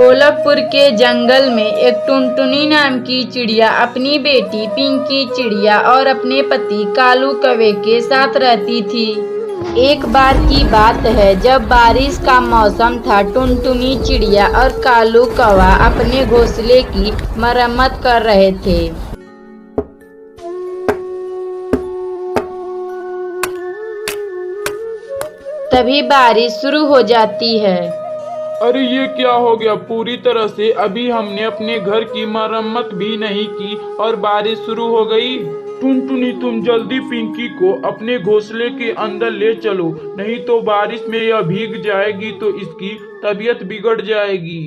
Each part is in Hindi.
गोलकपुर के जंगल में एक टुनटुनी नाम की चिड़िया अपनी बेटी पिंकी चिड़िया और अपने पति कालू कौवे के साथ रहती थी। एक बार की बात है, जब बारिश का मौसम था। टुनटुनी चिड़िया और कालू कौवा अपने घोंसले की मरम्मत कर रहे थे। तभी बारिश शुरू हो जाती है। अरे ये क्या हो गया? पूरी तरह से अभी हमने अपने घर की मरम्मत भी नहीं की और बारिश शुरू हो गई। टुनटुनी, तुम जल्दी पिंकी को अपने घोंसले के अंदर ले चलो, नहीं तो बारिश में यह भीग जाएगी तो इसकी तबीयत बिगड़ जाएगी।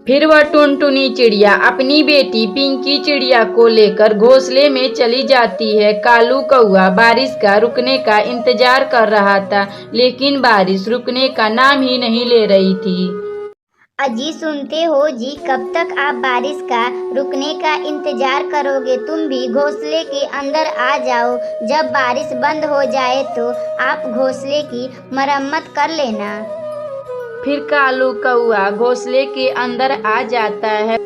फिर वह टुनटुनी चिड़िया अपनी बेटी पिंकी चिड़िया को लेकर घोंसले में चली जाती है। कालू कौवा बारिश का रुकने का इंतजार कर रहा था, लेकिन बारिश रुकने का नाम ही नहीं ले रही थी। अजी, सुनते हो जी, कब तक आप बारिश का रुकने का इंतजार करोगे? तुम भी घोंसले के अंदर आ जाओ। जब बारिश बंद हो जाए तो आप घोंसले की मरम्मत कर लेना। फिर कालू कौवा घोंसले के अंदर आ जाता है।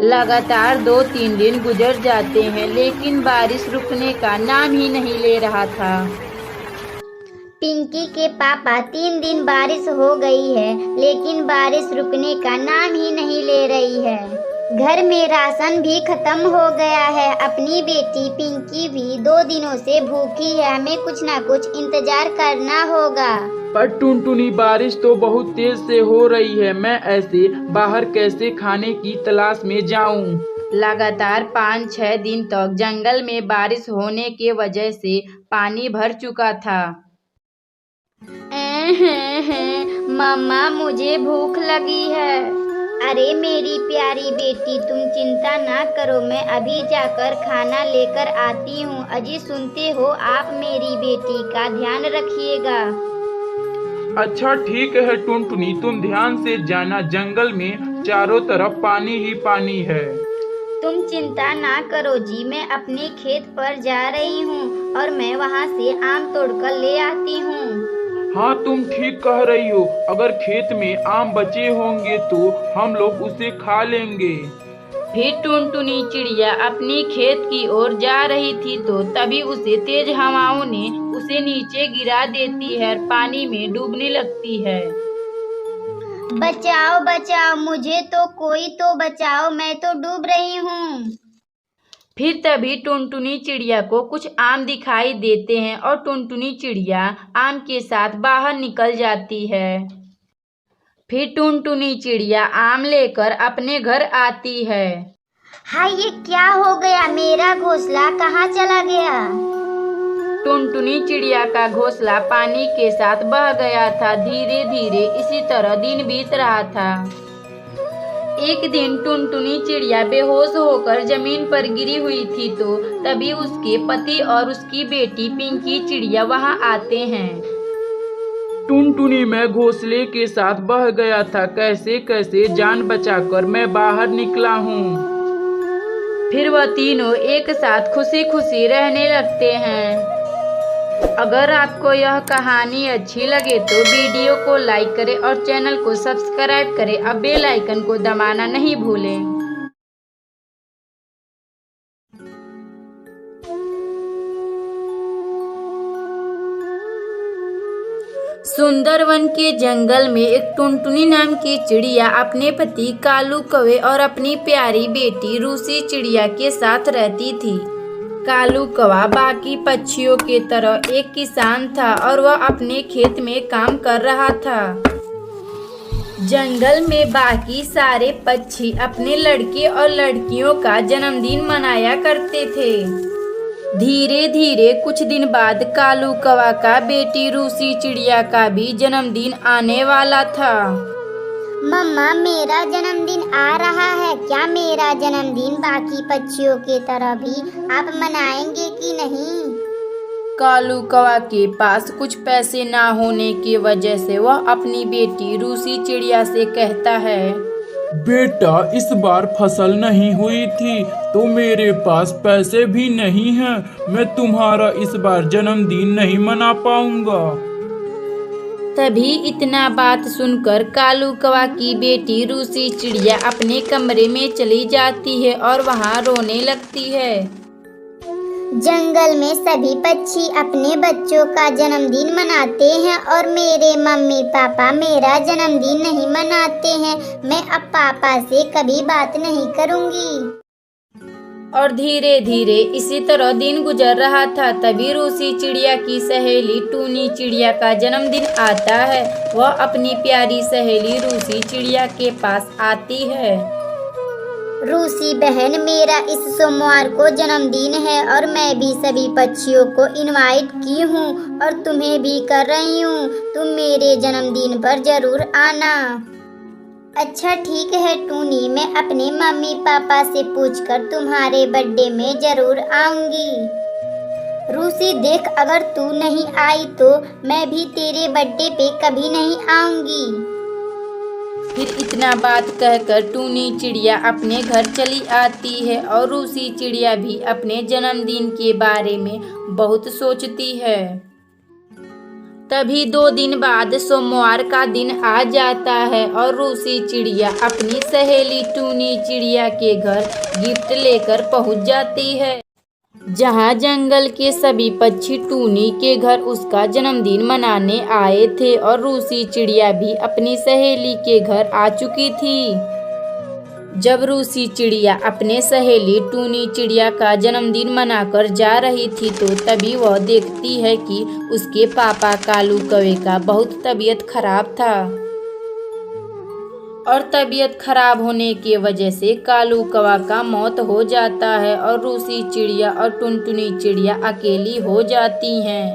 लगातार 2-3 दिन गुजर जाते हैं, लेकिन बारिश रुकने का नाम ही नहीं ले रहा था। पिंकी के पापा, 3 दिन बारिश हो गई है, लेकिन बारिश रुकने का नाम ही नहीं ले रही है। घर में राशन भी खत्म हो गया है। अपनी बेटी पिंकी भी 2 दिनों से भूखी है। हमें कुछ ना कुछ इंतजार करना होगा। पर टुनटुनी, बारिश तो बहुत तेज से हो रही है। मैं ऐसे बाहर कैसे खाने की तलाश में जाऊं? लगातार 5-6 दिन तक जंगल में बारिश होने के वजह से पानी भर चुका था। मम्मा, मुझे भूख लगी है। अरे मेरी प्यारी बेटी, तुम चिंता ना करो, मैं अभी जाकर खाना लेकर आती हूँ। अजी, सुनते हो, आप मेरी बेटी का ध्यान रखिएगा। अच्छा ठीक है टुनटुनी, तुम ध्यान से जाना। जंगल में चारों तरफ पानी ही पानी है। तुम चिंता ना करो जी, मैं अपने खेत पर जा रही हूँ और मैं वहाँ से आम तोड़कर ले आती हूँ। हाँ, तुम ठीक कह रही हो। अगर खेत में आम बचे होंगे तो हम लोग उसे खा लेंगे। फिर टुनटुनी चिड़िया अपनी खेत की ओर जा रही थी तो तभी उसे तेज हवाओं ने उसे नीचे गिरा देती है और पानी में डूबने लगती है। बचाओ बचाओ, मुझे तो कोई तो बचाओ, मैं तो डूब रही हूँ। फिर तभी टुनटुनी चिड़िया को कुछ आम दिखाई देते हैं और टुनटुनी चिड़िया आम के साथ बाहर निकल जाती है। फिर टुनटुनी चिड़िया आम लेकर अपने घर आती है। हाय, ये क्या हो गया? मेरा घोंसला कहाँ चला गया? टुनटुनी चिड़िया का घोंसला पानी के साथ बह गया था। धीरे धीरे इसी तरह दिन बीत रहा था। एक दिन टुनटुनी चिड़िया बेहोश होकर जमीन पर गिरी हुई थी तो तभी उसके पति और उसकी बेटी पिंकी चिड़िया वहां आते हैं। टुनटुनी, मैं घोंसले के साथ बह गया था। कैसे कैसे जान बचाकर मैं बाहर निकला हूँ। फिर वह तीनों एक साथ खुशी खुशी रहने लगते हैं। अगर आपको यह कहानी अच्छी लगे तो वीडियो को लाइक करें और चैनल को सब्सक्राइब करें। अब बेल आइकन को दबाना नहीं भूलें। सुंदरवन के जंगल में एक टुनटुनी नाम की चिड़िया अपने पति कालू कौवे और अपनी प्यारी बेटी रूसी चिड़िया के साथ रहती थी। कालू कौवा बाकी पक्षियों के तरह एक किसान था और वह अपने खेत में काम कर रहा था। जंगल में बाकी सारे पक्षी अपने लड़के और लड़कियों का जन्मदिन मनाया करते थे। धीरे धीरे कुछ दिन बाद कालू कौवा का बेटी रूसी चिड़िया का भी जन्मदिन आने वाला था। मम्मा, मेरा जन्मदिन आ रहा है। क्या मेरा जन्मदिन बाकी पक्षियों के तरह भी आप मनाएंगे कि नहीं? कालू कौवा के पास कुछ पैसे ना होने की वजह से वह अपनी बेटी रूसी चिड़िया से कहता है, बेटा, इस बार फसल नहीं हुई थी तो मेरे पास पैसे भी नहीं हैं। मैं तुम्हारा इस बार जन्मदिन नहीं मना पाऊंगा। तभी इतना बात सुनकर कालू कौवा की बेटी रूसी चिड़िया अपने कमरे में चली जाती है और वहाँ रोने लगती है। जंगल में सभी पक्षी अपने बच्चों का जन्मदिन मनाते हैं और मेरे मम्मी पापा मेरा जन्मदिन नहीं मनाते हैं। मैं अब पापा से कभी बात नहीं करूँगी। और धीरे धीरे इसी तरह दिन गुजर रहा था। तभी रूसी चिड़िया की सहेली टूनी चिड़िया का जन्मदिन आता है। वह अपनी प्यारी सहेली रूसी चिड़िया के पास आती है। रूसी बहन, मेरा इस सोमवार को जन्मदिन है और मैं भी सभी पक्षियों को इनवाइट की हूँ और तुम्हें भी कर रही हूँ। तुम मेरे जन्मदिन पर जरूर आना। अच्छा ठीक है टूनी, मैं अपने मम्मी पापा से पूछकर तुम्हारे बर्थडे में जरूर आऊंगी। रूसी देख, अगर तू नहीं आई तो मैं भी तेरे बर्थडे पे कभी नहीं आऊंगी। फिर इतना बात कहकर टूनी चिड़िया अपने घर चली आती है और रूसी चिड़िया भी अपने जन्मदिन के बारे में बहुत सोचती है। तभी 2 दिन बाद सोमवार का दिन आ जाता है और रूसी चिड़िया अपनी सहेली टूनी चिड़िया के घर गिफ्ट लेकर पहुंच जाती है। जहां जंगल के सभी पक्षी टूनी के घर उसका जन्मदिन मनाने आए थे और रूसी चिड़िया भी अपनी सहेली के घर आ चुकी थी। जब रूसी चिड़िया अपने सहेली टूनी चिड़िया का जन्मदिन मनाकर जा रही थी तो तभी वह देखती है कि उसके पापा कालू कौवे का बहुत तबीयत खराब था और तबीयत खराब होने की वजह से कालू कौवा का मौत हो जाता है और रूसी चिड़िया और टुनटुनी चिड़िया अकेली हो जाती हैं।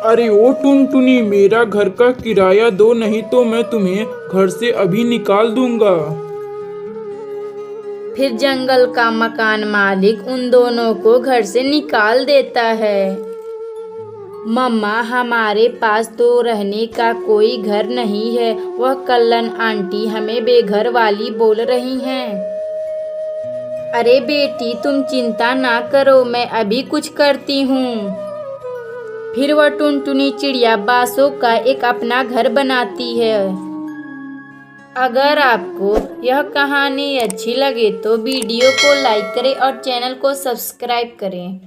अरे ओ टुनटुनी, मेरा घर का किराया दो, नहीं तो मैं तुम्हें घर से अभी निकाल दूंगा। फिर जंगल का मकान मालिक उन दोनों को घर से निकाल देता है। मम्मा, हमारे पास तो रहने का कोई घर नहीं है। वह कल्लन आंटी हमें बेघर वाली बोल रही हैं। अरे बेटी, तुम चिंता ना करो, मैं अभी कुछ करती हूँ। फिर वह टुनटुनी चिड़िया बांसों का एक अपना घर बनाती है। अगर आपको यह कहानी अच्छी लगे तो वीडियो को लाइक करें और चैनल को सब्सक्राइब करें।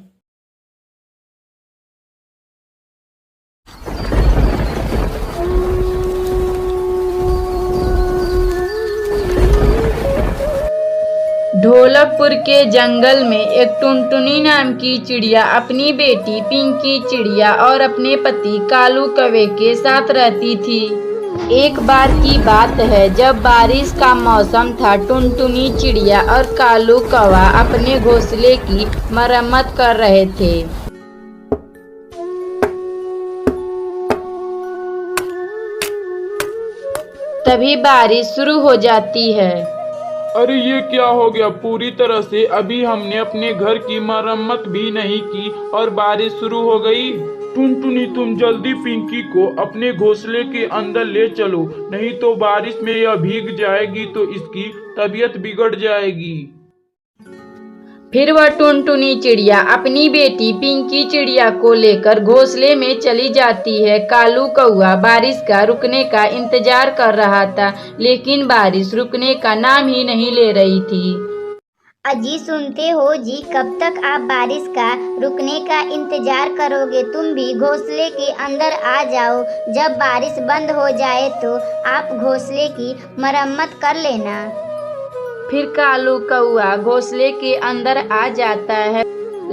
ढोलकपुर के जंगल में एक टुनटुनी नाम की चिड़िया अपनी बेटी पिंकी चिड़िया और अपने पति कालू कौवे के साथ रहती थी। एक बार की बात है, जब बारिश का मौसम था, टुनटुनी चिड़िया और कालू कौवा अपने घोंसले की मरम्मत कर रहे थे। तभी बारिश शुरू हो जाती है। अरे ये क्या हो गया? पूरी तरह से अभी हमने अपने घर की मरम्मत भी नहीं की और बारिश शुरू हो गई। टुनटुनी, तुम जल्दी पिंकी को अपने घोंसले के अंदर ले चलो, नहीं तो बारिश में यह भीग जाएगी तो इसकी तबीयत बिगड़ जाएगी। फिर वह टुनटुनी चिड़िया अपनी बेटी पिंकी चिड़िया को लेकर घोंसले में चली जाती है। कालू कौवा बारिश का रुकने का इंतजार कर रहा था, लेकिन बारिश रुकने का नाम ही नहीं ले रही थी। अजी, सुनते हो जी, कब तक आप बारिश का रुकने का इंतजार करोगे? तुम भी घोंसले के अंदर आ जाओ। जब बारिश बंद हो जाए तो आप घोंसले की मरम्मत कर लेना। फिर कालू कौवा घोंसले के अंदर आ जाता है।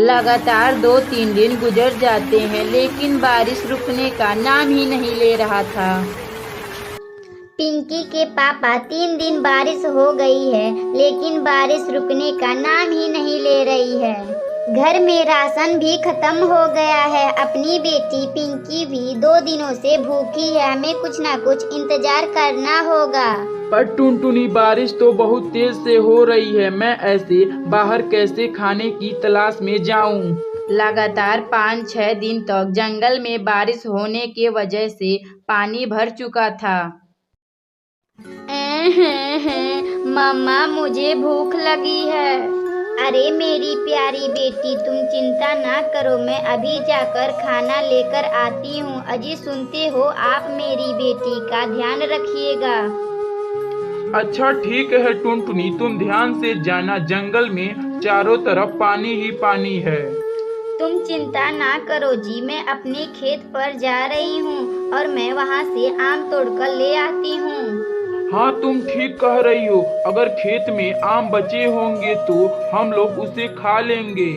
लगातार 2-3 दिन गुजर जाते हैं, लेकिन बारिश रुकने का नाम ही नहीं ले रहा था। पिंकी के पापा, 3 दिन बारिश हो गई है, लेकिन बारिश रुकने का नाम ही नहीं ले रही है। घर में राशन भी खत्म हो गया है। अपनी बेटी पिंकी भी 2 दिनों से भूखी है। हमें कुछ ना कुछ इंतजार करना होगा। पर टुनटुनी, बारिश तो बहुत तेज से हो रही है, मैं ऐसे बाहर कैसे खाने की तलाश में जाऊं? लगातार 5-6 दिन तक जंगल में बारिश होने के वजह से पानी भर चुका था। मम्मा, मुझे भूख लगी है। अरे मेरी प्यारी बेटी, तुम चिंता ना करो, मैं अभी जाकर खाना लेकर आती हूँ। अजी सुनते हो आप, मेरी बेटी का ध्यान रखिएगा। अच्छा ठीक है टुनटुनी, तुम ध्यान से जाना, जंगल में चारों तरफ पानी ही पानी है। तुम चिंता ना करो जी, मैं अपने खेत पर जा रही हूँ और मैं वहाँ से आम तोड़कर ले आती हूँ। हाँ तुम ठीक कह रही हो, अगर खेत में आम बचे होंगे तो हम लोग उसे खा लेंगे।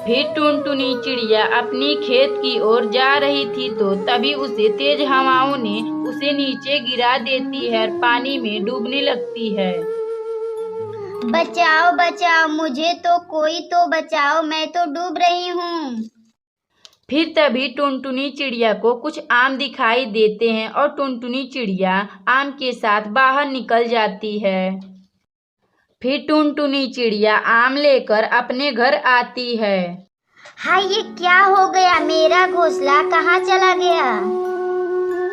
फिर टुनटुनी चिड़िया अपनी खेत की ओर जा रही थी तो तभी उसे तेज हवाओं ने उसे नीचे गिरा देती है और पानी में डूबने लगती है। बचाओ बचाओ, मुझे तो कोई तो बचाओ, मैं तो डूब रही हूँ। फिर तभी टुनटुनी चिड़िया को कुछ आम दिखाई देते हैं और टुनटुनी चिड़िया आम के साथ बाहर निकल जाती है। फिर टुनटुनी चिड़िया आम लेकर अपने घर आती है। हाय, ये क्या हो गया? मेरा घोंसला कहाँ चला गया?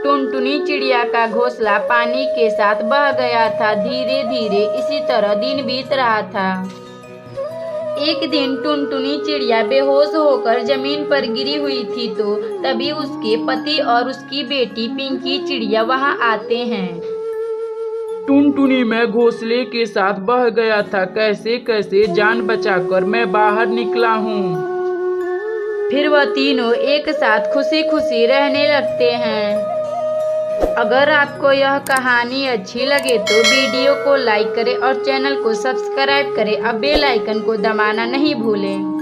टुनटुनी चिड़िया का घोंसला पानी के साथ बह गया था। धीरे धीरे इसी तरह दिन बीत रहा था। एक दिन टुनटुनी चिड़िया बेहोश होकर जमीन पर गिरी हुई थी तो तभी उसके पति और उसकी बेटी पिंकी चिड़िया वहां आते हैं। टुनटुनी मैं घोंसले के साथ बह गया था, कैसे कैसे जान बचाकर मैं बाहर निकला हूँ। फिर वह तीनों एक साथ खुशी खुशी रहने लगते हैं। अगर आपको यह कहानी अच्छी लगे तो वीडियो को लाइक करें और चैनल को सब्सक्राइब करें और बेल आइकन को दबाना नहीं भूलें।